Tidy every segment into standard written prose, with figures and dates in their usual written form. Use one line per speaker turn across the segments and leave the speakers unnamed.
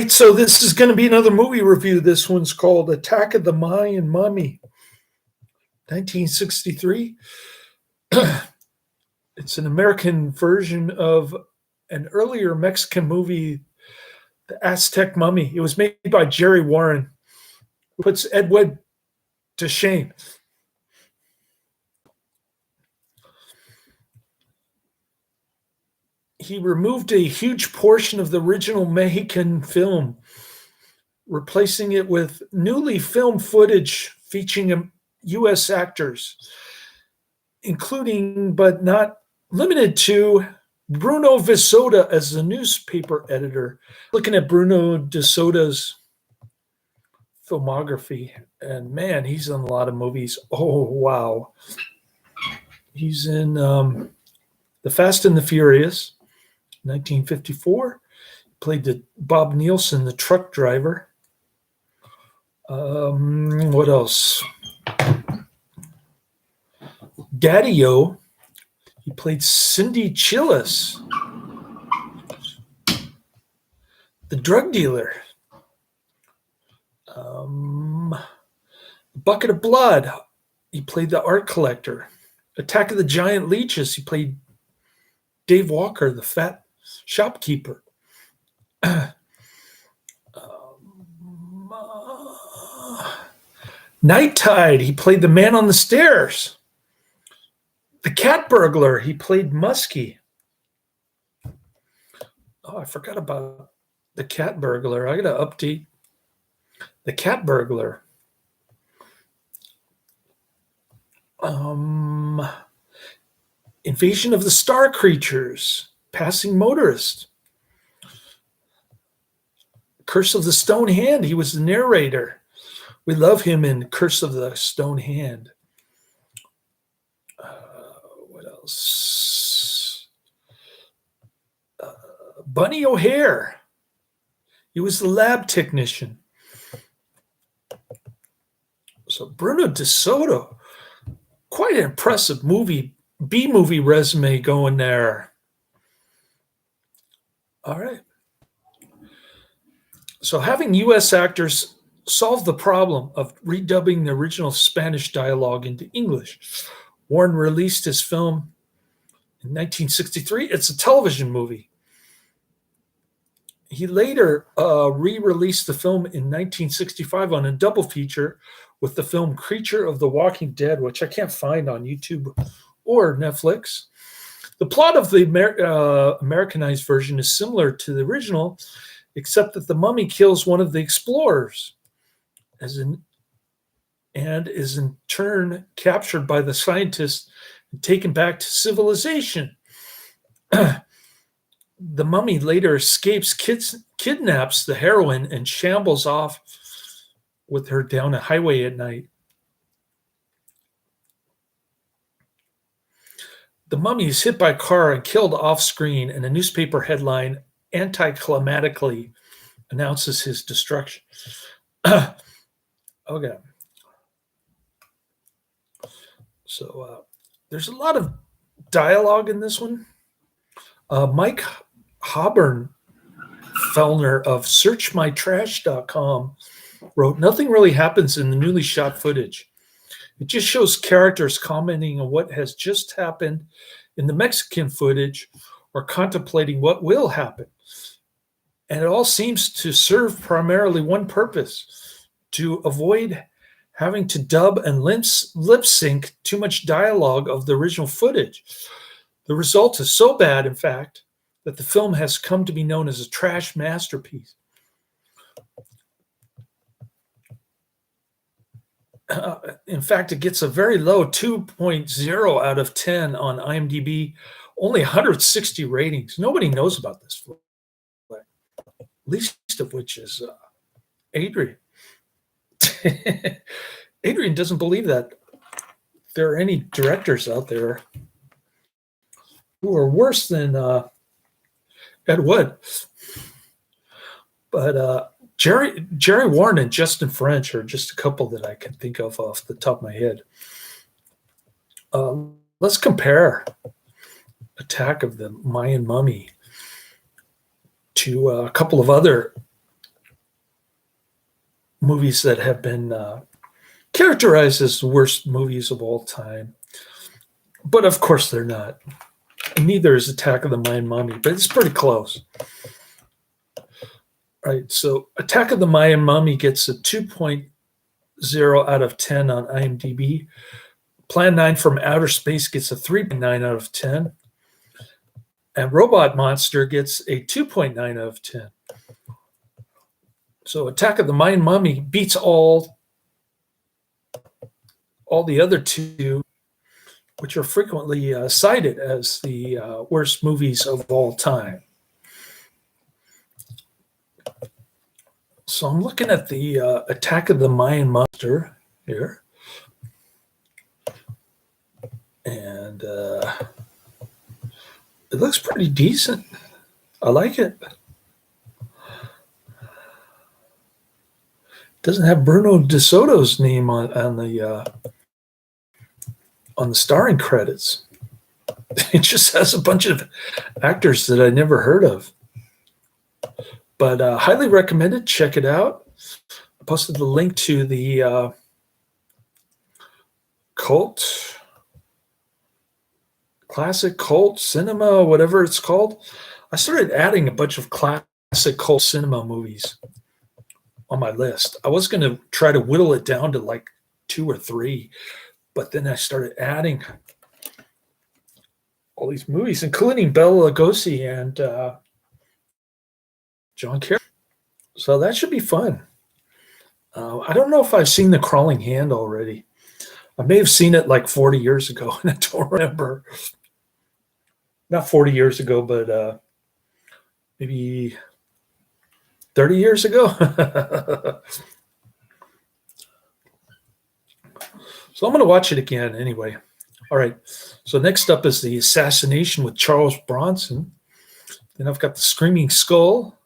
So this is going to be another movie review. This one's called Attack of the Mayan Mummy, 1963. It's an American version of an earlier Mexican movie, The Aztec Mummy. It was made by Jerry Warren, who puts Ed Wood to shame. He removed a huge portion of the original Mexican film, replacing it with newly filmed footage featuring U.S. actors, including but not limited to Bruno VeSota as the newspaper editor. Looking at Bruno VeSota's filmography, and man, he's in a lot of movies. Oh, wow. He's in The Fast and the Furious, 1954. Played Bob Nielsen, the truck driver. What else? Daddy-O. He played Cindy Chillis, the drug dealer. Bucket of Blood. He played the art collector. Attack of the Giant Leeches. He played Dave Walker, the fat shopkeeper. Night Tide. He played the man on the stairs. The Cat Burglar. He played Muskie. Oh, I forgot about the Cat Burglar. I got to update the Cat Burglar. Invasion of the Star Creatures. Passing Motorist. Curse of the Stone Hand. He was the narrator. We love him in Curse of the Stone Hand. What else? Bunny O'Hare. He was the lab technician. So Bruno VeSota, quite an impressive B-movie resume going there. All right. So having U.S. actors solve the problem of redubbing the original Spanish dialogue into English, Warren released his film in 1963. It's a television movie. He later re-released the film in 1965 on a double feature with the film Creature of the Walking Dead, which I can't find on YouTube or Netflix. The plot of the Americanized version is similar to the original, except that the mummy kills one of the explorers and is in turn captured by the scientists and taken back to civilization. The mummy later escapes, kidnaps the heroine, and shambles off with her down a highway at night. The mummy is hit by a car and killed off screen, and a newspaper headline anticlimactically announces his destruction. Okay. So there's a lot of dialogue in this one. Mike Hobern Fellner of SearchMyTrash.com wrote, "Nothing really happens in the newly shot footage. It just shows characters commenting on what has just happened in the Mexican footage or contemplating what will happen. And it all seems to serve primarily one purpose, to avoid having to dub and lip sync too much dialogue of the original footage. The result is so bad, in fact, that the film has come to be known as a trash masterpiece." In fact, it gets a very low 2.0 out of 10 on IMDb, only 160 ratings. Nobody knows about this film, least of which is Adrian. Adrian doesn't believe that there are any directors out there who are worse than Ed Wood. But Jerry Warren and Justin French are just a couple that I can think of off the top of my head. Let's compare Attack of the Mayan Mummy to a couple of other movies that have been characterized as the worst movies of all time. But of course they're not. And neither is Attack of the Mayan Mummy, but it's pretty close. Right, so Attack of the Mayan Mummy gets a 2.0 out of 10 on IMDb. Plan 9 from Outer Space gets a 3.9 out of 10. And Robot Monster gets a 2.9 out of 10. So Attack of the Mayan Mummy beats all the other two, which are frequently cited as the worst movies of all time. So I'm looking at the Attack of the Mayan Monster here. And it looks pretty decent. I like it. Doesn't have Bruno DeSoto's name on the starring credits. It just has a bunch of actors that I never heard of. But highly recommended. Check it out. I posted the link to the classic cult cinema, whatever it's called. I started adding a bunch of classic cult cinema movies on my list. I was going to try to whittle it down to like 2 or 3, but then I started adding all these movies, including Bela Lugosi and John Kerry. So that should be fun. I don't know if I've seen The Crawling Hand already. I may have seen it like 40 years ago, and I don't remember. Not 40 years ago, but maybe 30 years ago. So I'm going to watch it again anyway. All right. So next up is The Assassination with Charles Bronson. Then I've got The Screaming Skull,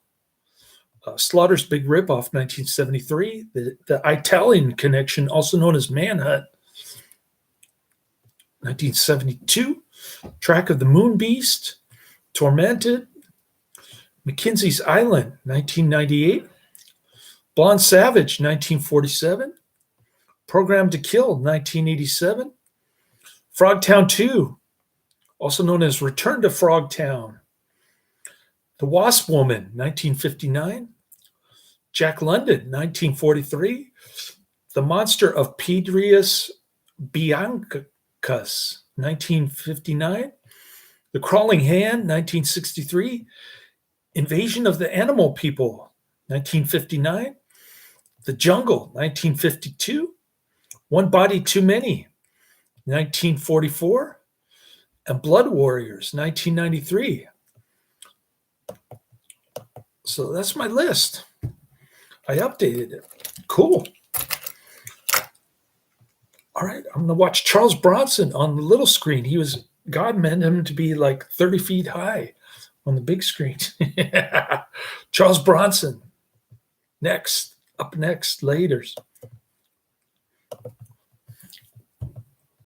Slaughter's Big Ripoff, 1973, the Italian Connection, also known as Manhunt, 1972, Track of the Moon Beast, Tormented, Mackenzie's Island, 1998, Blonde Savage, 1947, Program to Kill, 1987, Frogtown 2, also known as Return to Frogtown, The Wasp Woman, 1959, Jack London, 1943, The Monster of Piedras Blancas, 1959, The Crawling Hand, 1963, Invasion of the Animal People, 1959, The Jungle, 1952, One Body Too Many, 1944, and Blood Warriors, 1993. So that's my list. I updated it. Cool. All right, I'm going to watch Charles Bronson on the little screen. God meant him to be like 30 feet high on the big screen. Charles Bronson. Up next, laters.